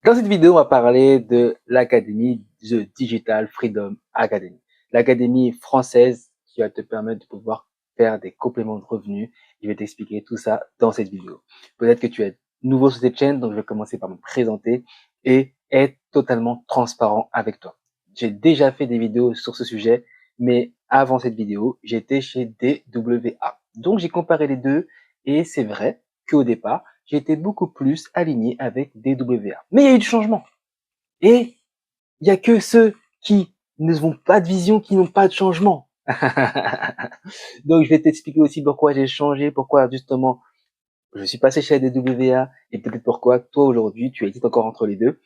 Dans cette vidéo, on va parler de l'académie The Digital Freedom Academy. L'académie française qui va te permettre de pouvoir faire des compléments de revenus. Je vais t'expliquer tout ça dans cette vidéo. Peut-être que tu es nouveau sur cette chaîne, donc je vais commencer par me présenter et être totalement transparent avec toi. J'ai déjà fait des vidéos sur ce sujet, mais avant cette vidéo, j'étais chez DWA. Donc j'ai comparé les deux et c'est vrai qu'au départ, j'ai été beaucoup plus aligné avec DWA. Mais il y a eu du changement. Et il y a que ceux qui ne vont pas de vision qui n'ont pas de changement. Donc je vais t'expliquer aussi pourquoi j'ai changé, pourquoi justement je suis passé chez DWA et peut-être pourquoi toi aujourd'hui tu hésites encore entre les deux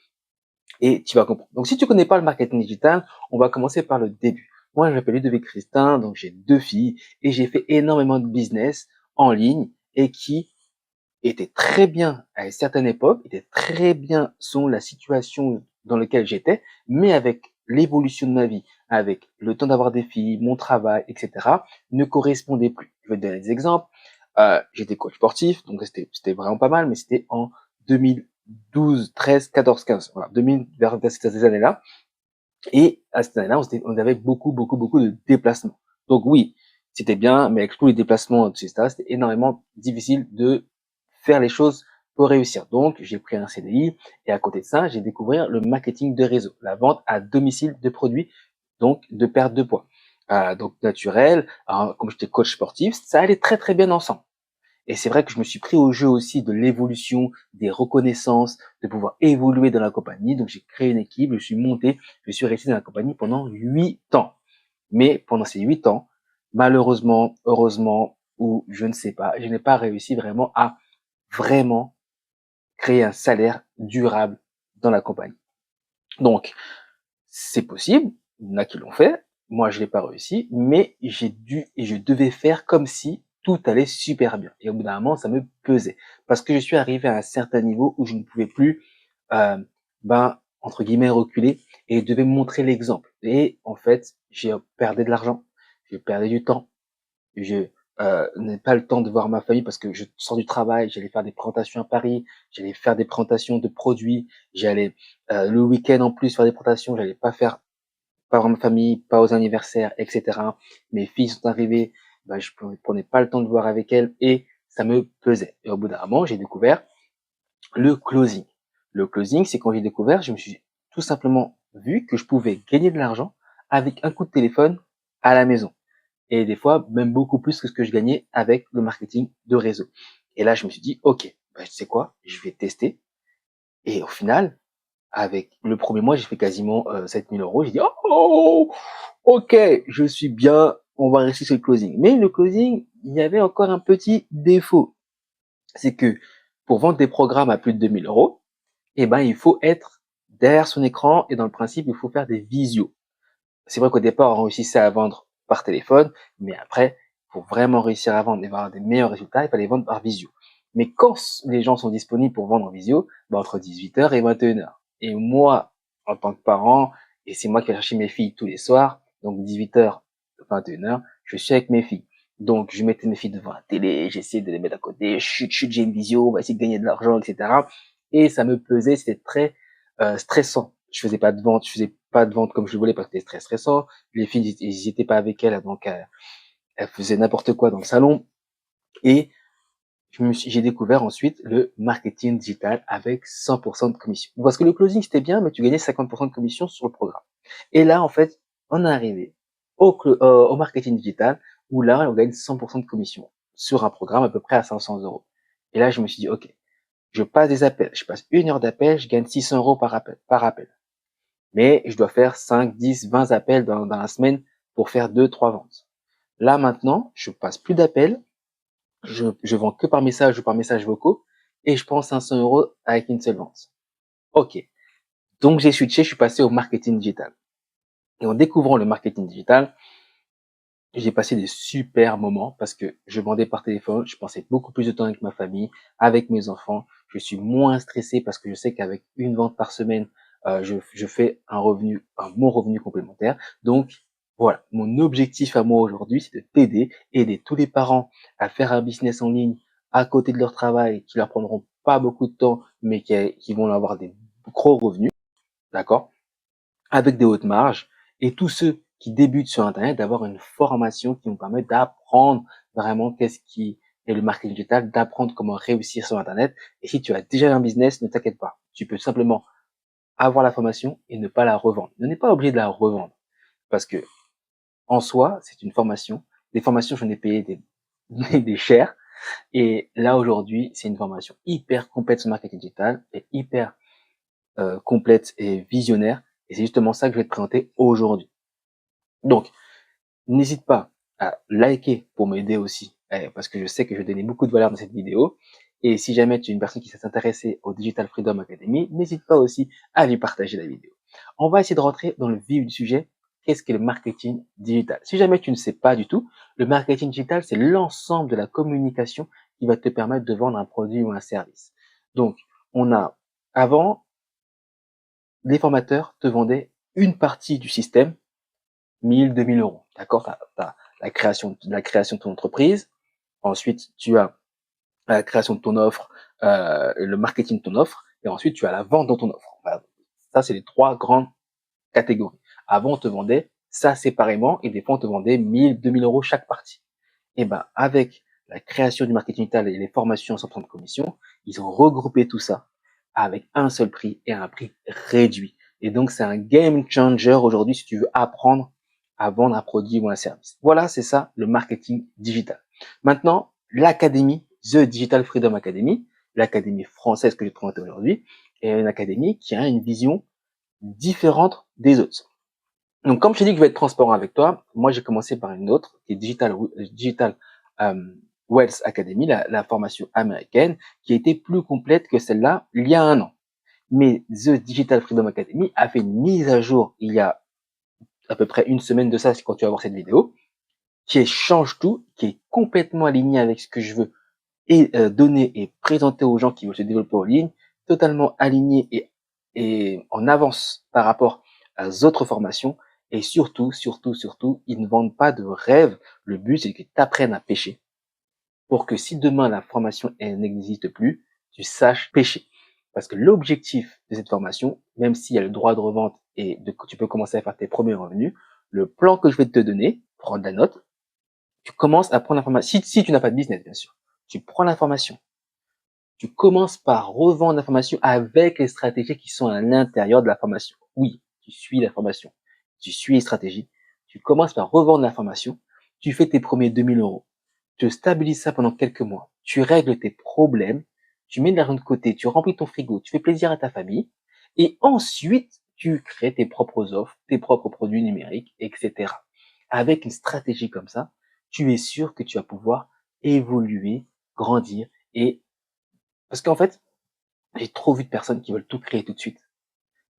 et tu vas comprendre. Donc si tu connais pas le marketing digital, on va commencer par le début. Moi je m'appelle Ludovic Christin, donc j'ai 2 filles et j'ai fait énormément de business en ligne et qui était très bien à une certaine époque, était très bien selon la situation dans laquelle j'étais, mais avec l'évolution de ma vie, avec le temps d'avoir des filles, mon travail, etc., ne correspondait plus. Je vais te donner des exemples. J'étais coach sportif, donc c'était vraiment pas mal, mais c'était en 2012, 13, 14, 15, voilà, 2000, vers ces années-là. Et à cette année-là, on avait beaucoup de déplacements. Donc oui, c'était bien, mais avec tous les déplacements, etc., c'était énormément difficile de faire les choses pour réussir. Donc, j'ai pris un CDI et à côté de ça, j'ai découvert le marketing de réseau, la vente à domicile de produits, donc de perte de poids. Donc naturel, alors, comme j'étais coach sportif, ça allait très bien ensemble. Et c'est vrai que je me suis pris au jeu aussi de l'évolution, des reconnaissances, de pouvoir évoluer dans la compagnie. Donc j'ai créé une équipe, je suis monté, je suis resté dans la compagnie pendant 8 ans. Mais pendant ces 8 ans, malheureusement, heureusement, ou je ne sais pas, je n'ai pas réussi vraiment à vraiment créer un salaire durable dans la compagnie. Donc, c'est possible, il y en a qui l'ont fait, moi je l'ai pas réussi, mais j'ai dû et je devais faire comme si tout allait super bien. Et au bout d'un moment, ça me pesait. Parce que je suis arrivé à un certain niveau où je ne pouvais plus, euh, entre guillemets, reculer et je devais montrer l'exemple. Et en fait, j'ai perdu de l'argent, j'ai perdu du temps, je n'ai pas le temps de voir ma famille parce que je sors du travail, j'allais faire des présentations à Paris, j'allais faire des présentations de produits, j'allais le week-end en plus faire des présentations, j'allais pas voir ma famille, pas aux anniversaires, etc. Mes filles sont arrivées, je prenais pas le temps de voir avec elles et ça me pesait. Et au bout d'un moment, j'ai découvert le closing. Le closing, c'est quand j'ai découvert, je me suis tout simplement vu que je pouvais gagner de l'argent avec un coup de téléphone à la maison et des fois même beaucoup plus que ce que je gagnais avec le marketing de réseau. Et là, je me suis dit, ok, tu sais quoi, je vais tester. Et au final, avec le premier mois, j'ai fait quasiment 7 000 euros. J'ai dit, oh, ok, je suis bien, on va rester sur le closing. Mais le closing, il y avait encore un petit défaut. C'est que pour vendre des programmes à plus de 2 000 euros, il faut être derrière son écran et dans le principe, il faut faire des visios. C'est vrai qu'au départ, on réussissait à vendre par téléphone, mais après, pour vraiment réussir à vendre et avoir des meilleurs résultats, il fallait vendre par visio. Mais quand les gens sont disponibles pour vendre en visio, entre 18h et 21h. Et moi, en tant que parent, et c'est moi qui vais chercher mes filles tous les soirs, donc 18h, 21h, je suis avec mes filles. Donc, je mettais mes filles devant la télé, j'essayais de les mettre à côté, chut, j'ai une visio, on va essayer de gagner de l'argent, etc. Et ça me pesait, c'était très stressant. Je faisais pas de vente comme je le voulais parce que c'était très stressant. Les filles, ils étaient pas avec elle, donc elles faisaient n'importe quoi dans le salon. Et j'ai découvert ensuite le marketing digital avec 100% de commission. Parce que le closing c'était bien, mais tu gagnais 50% de commission sur le programme. Et là, en fait, on est arrivé au marketing digital où là, on gagne 100% de commission sur un programme à peu près à 500 euros. Et là, je me suis dit, ok, je passe des appels, je passe 1 heure d'appel, je gagne 600 euros par appel. Mais je dois faire 5, 10, 20 appels dans la semaine pour faire 2, 3 ventes. Là, maintenant, je passe plus d'appels, je vends que par message ou par message vocaux et je prends 500 euros avec une seule vente. Ok. Donc, j'ai switché, je suis passé au marketing digital. Et en découvrant le marketing digital, j'ai passé des super moments parce que je vendais par téléphone, je passais beaucoup plus de temps avec ma famille, avec mes enfants. Je suis moins stressé parce que je sais qu'avec une vente par semaine, je fais un bon revenu complémentaire. Donc, voilà, mon objectif à moi aujourd'hui, c'est de t'aider, aider tous les parents à faire un business en ligne à côté de leur travail, qui leur prendront pas beaucoup de temps, mais qui vont avoir gros revenus, d'accord, avec des hautes marges, et tous ceux qui débutent sur Internet d'avoir une formation qui nous permet d'apprendre vraiment qu'est-ce qui est le marketing digital, d'apprendre comment réussir sur Internet. Et si tu as déjà un business, ne t'inquiète pas, tu peux simplement avoir la formation et ne pas la revendre. Ne n'est pas obligé de la revendre parce que en soi, c'est une formation. Des formations, j'en ai payé des chers. Et là, aujourd'hui, c'est une formation hyper complète sur le marketing digital et hyper complète et visionnaire. Et c'est justement ça que je vais te présenter aujourd'hui. Donc, n'hésite pas à liker pour m'aider aussi, parce que je sais que je vais donner beaucoup de valeur dans cette vidéo. Et si jamais tu es une personne qui s'intéresse au Digital Freedom Academy, n'hésite pas aussi à lui partager la vidéo. On va essayer de rentrer dans le vif du sujet. Qu'est-ce qu'est le marketing digital? Si jamais tu ne sais pas du tout, le marketing digital, c'est l'ensemble de la communication qui va te permettre de vendre un produit ou un service. Donc, avant, les formateurs te vendaient une partie du système, 1000, 2000 euros. D'accord? T'as la création de ton entreprise. Ensuite, tu as la création de ton offre, le marketing de ton offre. Et ensuite, tu as la vente de ton offre. Voilà. Ça, c'est les trois grandes catégories. Avant, on te vendait ça séparément et des fois, on te vendait 1000, 2000 euros chaque partie. Et ben, avec la création du marketing digital et les formations sans prendre de commission, ils ont regroupé tout ça avec un seul prix et un prix réduit. Et donc, c'est un game changer aujourd'hui si tu veux apprendre à vendre un produit ou un service. Voilà, c'est ça le marketing digital. Maintenant, l'académie, The Digital Freedom Academy, l'académie française que je vais te présenter aujourd'hui, est une académie qui a une vision différente des autres. Donc, comme je t'ai dit que je vais être transparent avec toi, moi, j'ai commencé par une autre, qui est Digital Wealth Academy, la formation américaine, qui a été plus complète que celle-là il y a un an. Mais The Digital Freedom Academy a fait une mise à jour il y a à peu près une semaine de ça, c'est quand tu vas voir cette vidéo, qui change tout, qui est complètement aligné avec ce que je veux et donner et présenter aux gens qui veulent se développer en ligne, totalement aligné et en avance par rapport aux autres formations. Et surtout, ils ne vendent pas de rêve. Le but, c'est que tu apprennes à pêcher pour que si demain la formation elle n'existe plus, tu saches pêcher. Parce que l'objectif de cette formation, même s'il y a le droit de revente et tu peux commencer à faire tes premiers revenus, le plan que je vais te donner, prendre la note, tu commences à prendre l'information. Si tu n'as pas de business, bien sûr, tu prends l'information. Tu commences par revendre l'information avec les stratégies qui sont à l'intérieur de la formation. Oui, tu suis la formation. Tu suis les stratégies. Tu commences par revendre l'information. Tu fais tes premiers 2000 euros. Tu stabilises ça pendant quelques mois. Tu règles tes problèmes. Tu mets de l'argent de côté. Tu remplis ton frigo. Tu fais plaisir à ta famille. Et ensuite, tu crées tes propres offres, tes propres produits numériques, etc. Avec une stratégie comme ça, tu es sûr que tu vas pouvoir évoluer, grandir et parce qu'en fait, j'ai trop vu de personnes qui veulent tout créer tout de suite.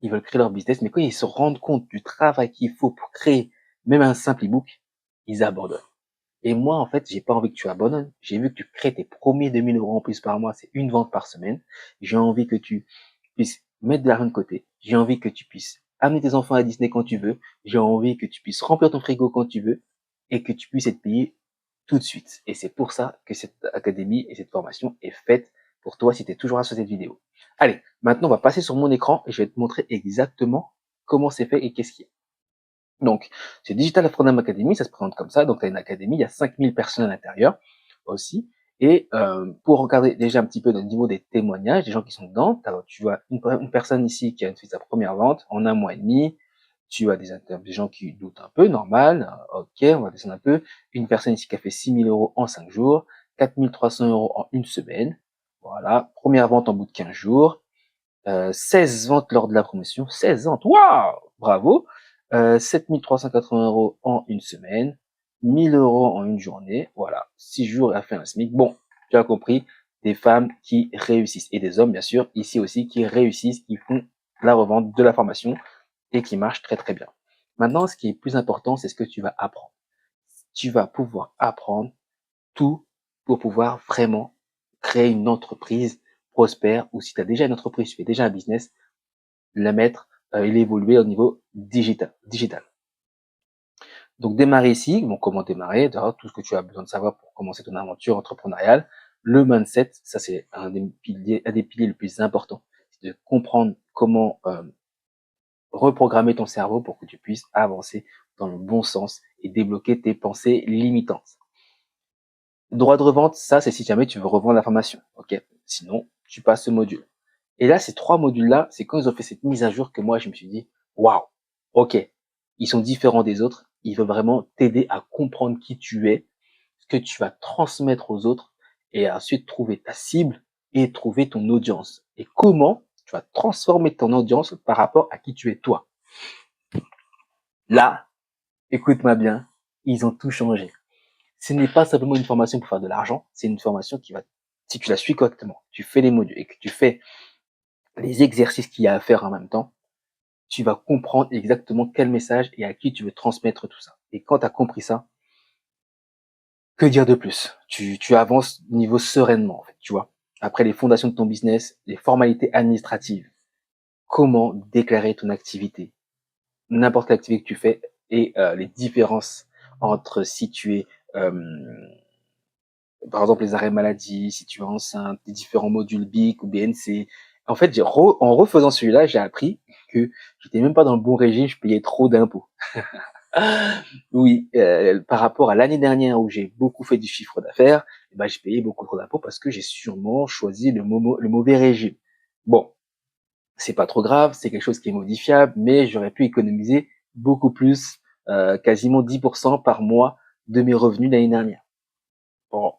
Ils veulent créer leur business, mais quand ils se rendent compte du travail qu'il faut pour créer même un simple ebook, ils abandonnent. Et moi, en fait, j'ai pas envie que tu abandonnes. J'ai vu que tu crées tes premiers 2000 euros en plus par mois, c'est une vente par semaine. J'ai envie que tu puisses mettre de l'argent de côté. J'ai envie que tu puisses amener tes enfants à Disney quand tu veux. J'ai envie que tu puisses remplir ton frigo quand tu veux et que tu puisses être payé tout de suite. Et c'est pour ça que cette académie et cette formation est faite pour toi si tu es toujours là sur cette vidéo. Allez, maintenant on va passer sur mon écran et je vais te montrer exactement comment c'est fait et qu'est-ce qu'il y a. Donc, c'est Digital Freedom Academy, ça se présente comme ça. Donc, tu as une académie, il y a 5000 personnes à l'intérieur aussi. Et pour regarder déjà un petit peu au niveau des témoignages, des gens qui sont dedans, tu vois une personne ici qui a fait sa première vente en un mois et demi. Tu as des gens qui doutent un peu, normal. Ok, on va descendre un peu. Une personne ici qui a fait 6000 euros en 5 jours, 4300 euros en une semaine. Voilà, première vente en bout de 15 jours. 16 ventes lors de la promotion. 16 ventes, waouh, bravo. 7380 euros en une semaine. 1000 euros en une journée. Voilà, 6 jours, elle a fait un SMIC. Bon, tu as compris, des femmes qui réussissent. Et des hommes, bien sûr, ici aussi, qui réussissent, qui font la revente de la formation et qui marche très très bien. Maintenant, ce qui est plus important, c'est ce que tu vas apprendre. Tu vas pouvoir apprendre tout pour pouvoir vraiment créer une entreprise prospère ou si tu as déjà une entreprise, tu fais déjà un business, la mettre et l'évoluer au niveau digital. Donc démarrer ici, bon, comment démarrer, tout ce que tu as besoin de savoir pour commencer ton aventure entrepreneuriale. Le mindset, ça c'est un des piliers le plus important. Si de comprendre comment reprogrammer ton cerveau pour que tu puisses avancer dans le bon sens et débloquer tes pensées limitantes. Droit de revente, ça, c'est si jamais tu veux revendre l'information. Ok. Sinon, tu passes ce module. Et là, ces 3 modules-là, c'est quand ils ont fait cette mise à jour que moi, je me suis dit, waouh, ok, ils sont différents des autres. Ils veulent vraiment t'aider à comprendre qui tu es, ce que tu vas transmettre aux autres et ensuite trouver ta cible et trouver ton audience. Et comment tu vas transformer ton audience par rapport à qui tu es toi. Là, écoute-moi bien, ils ont tout changé. Ce n'est pas simplement une formation pour faire de l'argent, c'est une formation qui va, si tu la suis correctement, tu fais les modules et que tu fais les exercices qu'il y a à faire en même temps, tu vas comprendre exactement quel message et à qui tu veux transmettre tout ça. Et quand tu as compris ça, que dire de plus? Tu avances niveau sereinement, en fait, tu vois. Après les fondations de ton business, les formalités administratives, comment déclarer ton activité, n'importe quelle activité que tu fais et les différences entre si tu es par exemple les arrêts maladie, si tu es enceinte, les différents modules BIC ou BNC. En fait, en refaisant celui-là, j'ai appris que j'étais même pas dans le bon régime, je payais trop d'impôts. Oui, par rapport à l'année dernière où j'ai beaucoup fait du chiffre d'affaires, eh ben, j'ai payé beaucoup trop d'impôts parce que j'ai sûrement choisi le mauvais régime. Bon, c'est pas trop grave, c'est quelque chose qui est modifiable, mais j'aurais pu économiser beaucoup plus, quasiment 10% par mois de mes revenus l'année dernière. Bon,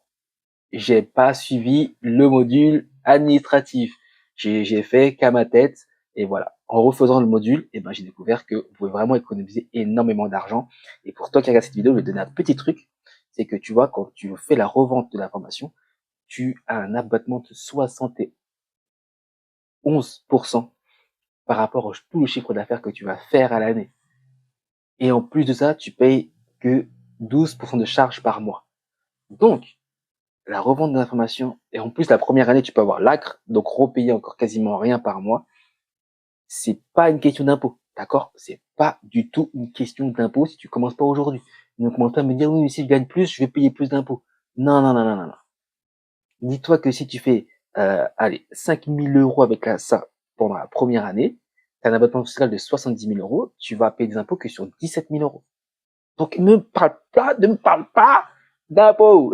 j'ai pas suivi le module administratif. J'ai fait qu'à ma tête et voilà. En refaisant le module, eh ben, j'ai découvert que vous pouvez vraiment économiser énormément d'argent. Et pour toi qui regarde cette vidéo, je vais te donner un petit truc. C'est que tu vois, quand tu fais la revente de l'information, tu as un abattement de 71% par rapport à tout le chiffre d'affaires que tu vas faire à l'année. Et en plus de ça, tu payes que 12% de charges par mois. Donc, la revente d'informations, et en plus la première année, tu peux avoir l'acre, donc repayer encore quasiment rien par mois. C'est pas une question d'impôt, d'accord? C'est pas du tout une question d'impôt si tu commences pas aujourd'hui. Ne commence pas à me dire, oui, mais si je gagne plus, je vais payer plus d'impôts. Non, non, non, non, non, non. Dis-toi que si tu fais, allez, 5 000 euros avec ça pendant la première année, tu as un abattement fiscal de 70 000 euros, tu vas payer des impôts que sur 17 000 euros. Donc ne me parle pas d'impôts.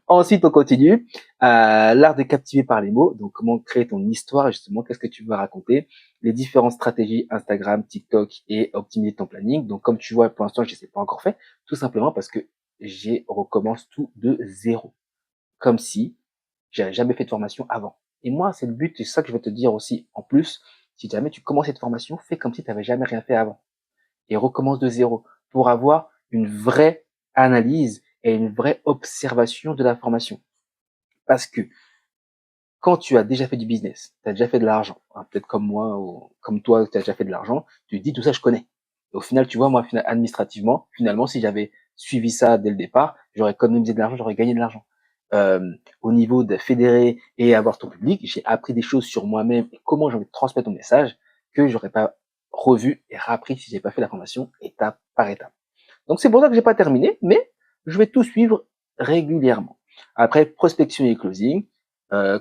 Ensuite, on continue. L'art de captiver par les mots. Donc, comment créer ton histoire, justement, qu'est-ce que tu veux raconter, les différentes stratégies Instagram, TikTok et optimiser ton planning. Donc, comme tu vois, pour l'instant, je ne les ai pas encore fait, tout simplement parce que recommence tout de zéro. Comme si j'avais jamais fait de formation avant. Et moi, c'est le but, c'est ça que je vais te dire aussi. En plus, si jamais tu commences cette formation, fais comme si tu n'avais jamais rien fait avant. Et recommence de zéro pour avoir une vraie analyse et une vraie observation de l'information. Parce que quand tu as déjà fait du business, tu as déjà fait de l'argent, hein, peut-être comme moi ou comme toi, tu as déjà fait de l'argent, tu te dis tout ça, je connais. Et au final, tu vois, moi, administrativement, finalement, si j'avais suivi ça dès le départ, j'aurais économisé de l'argent, j'aurais gagné de l'argent. Au niveau de fédérer et avoir ton public, j'ai appris des choses sur moi-même et comment j'ai envie de transmettre ton message que j'aurais pas revu et réappris si j'ai pas fait la formation étape par étape. Donc c'est pour ça que j'ai pas terminé, mais je vais tout suivre régulièrement. Après, prospection et closing,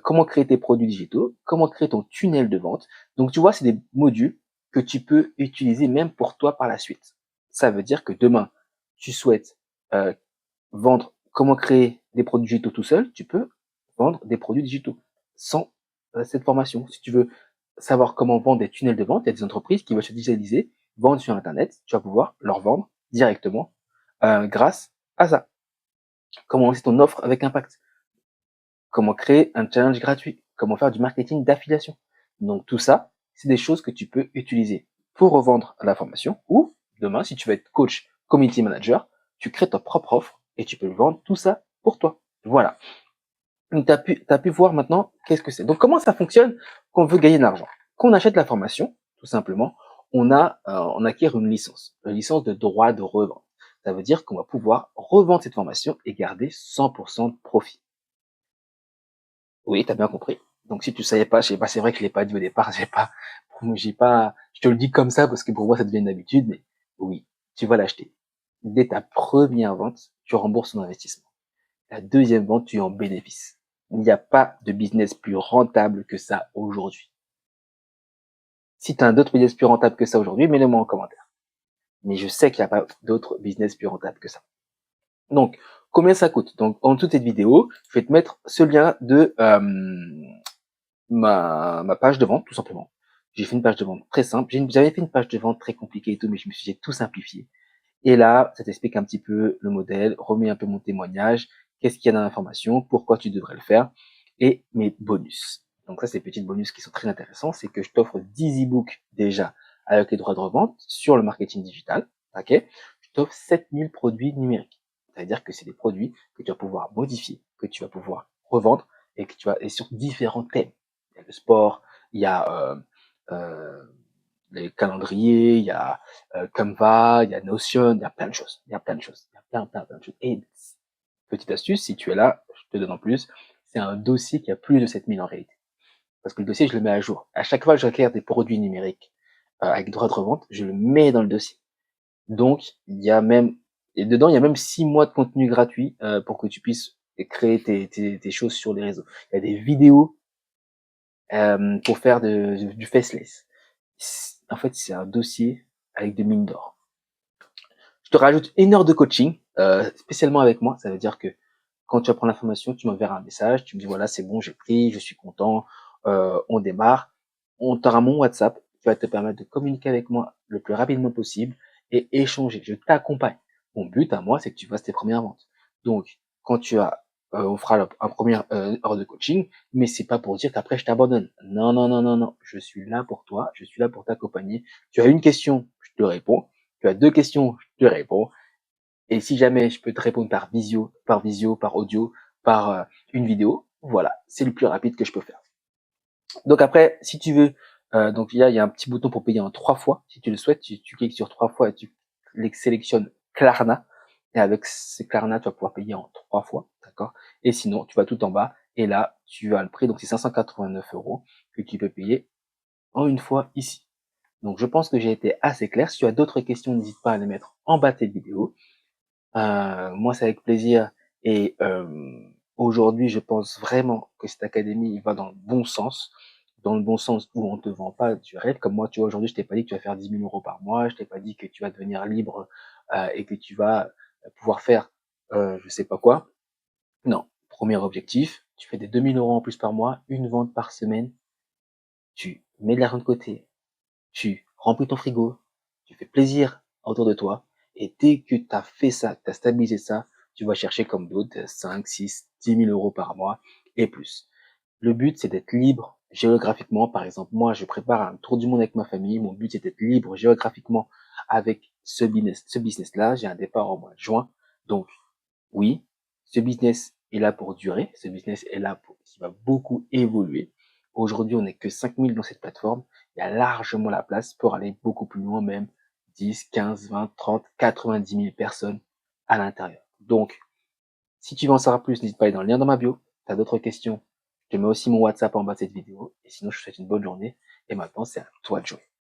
comment créer tes produits digitaux, comment créer ton tunnel de vente. Donc tu vois, c'est des modules que tu peux utiliser même pour toi par la suite. Ça veut dire que demain, tu souhaites euh, vendre, comment créer des produits digitaux tout seul, tu peux vendre des produits digitaux sans cette formation. Si tu veux savoir comment vendre des tunnels de vente, il y a des entreprises qui veulent se digitaliser, vendre sur Internet, tu vas pouvoir leur vendre directement grâce à ça. Comment lancer ton offre avec impact, comment créer un challenge gratuit, comment faire du marketing d'affiliation. Donc tout ça, c'est des choses que tu peux utiliser pour revendre la formation ou demain, si tu veux être coach, community manager, tu crées ta propre offre et tu peux vendre tout ça pour toi. Voilà. Donc t'as pu voir maintenant qu'est-ce que c'est. Donc comment ça fonctionne quand on veut gagner de l'argent? Quand on achète la formation, tout simplement, on acquiert une licence de droit de revente. Ça veut dire qu'on va pouvoir revendre cette formation et garder 100% de profit. Oui, t'as bien compris. Donc si tu savais pas, je sais pas, c'est vrai que je l'ai pas dit au départ, je te le dis comme ça parce que pour moi ça devient une habitude, mais oui, tu vas l'acheter. Dès ta première vente, tu rembourses ton investissement. La deuxième vente, tu es en bénéfice. Il n'y a pas de business plus rentable que ça aujourd'hui. Si tu as d'autres business plus rentables que ça aujourd'hui, mets-le-moi en commentaire. Mais je sais qu'il n'y a pas d'autres business plus rentables que ça. Donc, combien ça coûte? Donc, en dessous de cette vidéo, je vais te mettre ce lien de ma page de vente, tout simplement. J'ai fait une page de vente très simple. J'avais fait une page de vente très compliquée et tout, mais je me suis dit tout simplifié. Et là, ça t'explique un petit peu le modèle, remets un peu mon témoignage, qu'est-ce qu'il y a dans l'information, pourquoi tu devrais le faire, et mes bonus. Donc ça, c'est des petits bonus qui sont très intéressants, c'est que je t'offre 10 e-books déjà avec les droits de revente sur le marketing digital, ok? Je t'offre 7000 produits numériques. C'est-à-dire que c'est des produits que tu vas pouvoir modifier, que tu vas pouvoir revendre et que tu vas, et sur différents thèmes. Il y a le sport, il y a euh, les calendriers, il y a Canva, il y a Notion, il y a plein de choses. Il y a plein de choses. Il y a plein de choses. Et petite astuce, si tu es là, je te donne en plus, c'est un dossier qui a plus de 7000 en réalité. Parce que le dossier, je le mets à jour. À chaque fois que je requiers des produits numériques avec droit de revente, je le mets dans le dossier. Donc, il y a même, et dedans, il y a même 6 mois de contenu gratuit pour que tu puisses créer tes choses sur les réseaux. Il y a des vidéos pour faire du faceless. En fait, c'est un dossier avec des mines d'or. Je te rajoute 1 heure de coaching, spécialement avec moi. Ça veut dire que quand tu vas prendre l'information, tu m'enverras un message, tu me dis voilà, c'est bon, j'ai pris, je suis content, on démarre. On t'aura mon WhatsApp qui va te permettre de communiquer avec moi le plus rapidement possible et échanger. Je t'accompagne. Mon but à moi, c'est que tu fasses tes premières ventes. Donc, quand tu as, on fera un première heure de coaching, mais c'est pas pour dire qu'après je t'abandonne. Non, non, non, non, non. Je suis là pour toi, je suis là pour t'accompagner. Tu as une question, je te réponds. Tu as 2 questions, je te réponds. Et si jamais je peux te répondre par audio, par une vidéo, voilà, c'est le plus rapide que je peux faire. Donc après, si tu veux, donc il y a un petit bouton pour payer en 3 fois. Si tu le souhaites, tu cliques sur 3 fois et tu sélectionnes Klarna. Et avec ce Klarna, tu vas pouvoir payer en 3 fois, d'accord? Et sinon, tu vas tout en bas et là, tu as le prix, donc c'est 589 € que tu peux payer en une fois ici. Donc je pense que j'ai été assez clair. Si tu as d'autres questions, n'hésite pas à les mettre en bas de cette vidéo. Moi, c'est avec plaisir et aujourd'hui, je pense vraiment que cette académie va dans le bon sens où on te vend pas du rêve. Comme moi, tu vois, aujourd'hui, je t'ai pas dit que tu vas faire 10 000 € par mois, je t'ai pas dit que tu vas devenir libre et que tu vas pouvoir faire je sais pas quoi. Non, premier objectif, tu fais des 2 000 € en plus par mois, une vente par semaine, tu mets de l'argent de côté, tu remplis ton frigo, tu fais plaisir autour de toi, et dès que tu as fait ça, que tu as stabilisé ça, tu vas chercher comme d'autres 5, 6, 10 000 € par mois et plus. Le but, c'est d'être libre géographiquement. Par exemple, moi, je prépare un tour du monde avec ma famille. Mon but, c'est d'être libre géographiquement avec ce business-là. J'ai un départ en mois de juin. Donc, oui, ce business est là pour durer. Ce business est là pour, qui va beaucoup évoluer. Aujourd'hui, on n'est que 5000 dans cette plateforme. Il y a largement la place pour aller beaucoup plus loin, même 10, 15, 20, 30, 90 000 personnes à l'intérieur. Donc, si tu veux en savoir plus, n'hésite pas à aller dans le lien dans ma bio. Tu as d'autres questions, je te mets aussi mon WhatsApp en bas de cette vidéo. Et sinon, je te souhaite une bonne journée. Et maintenant, c'est à toi de jouer.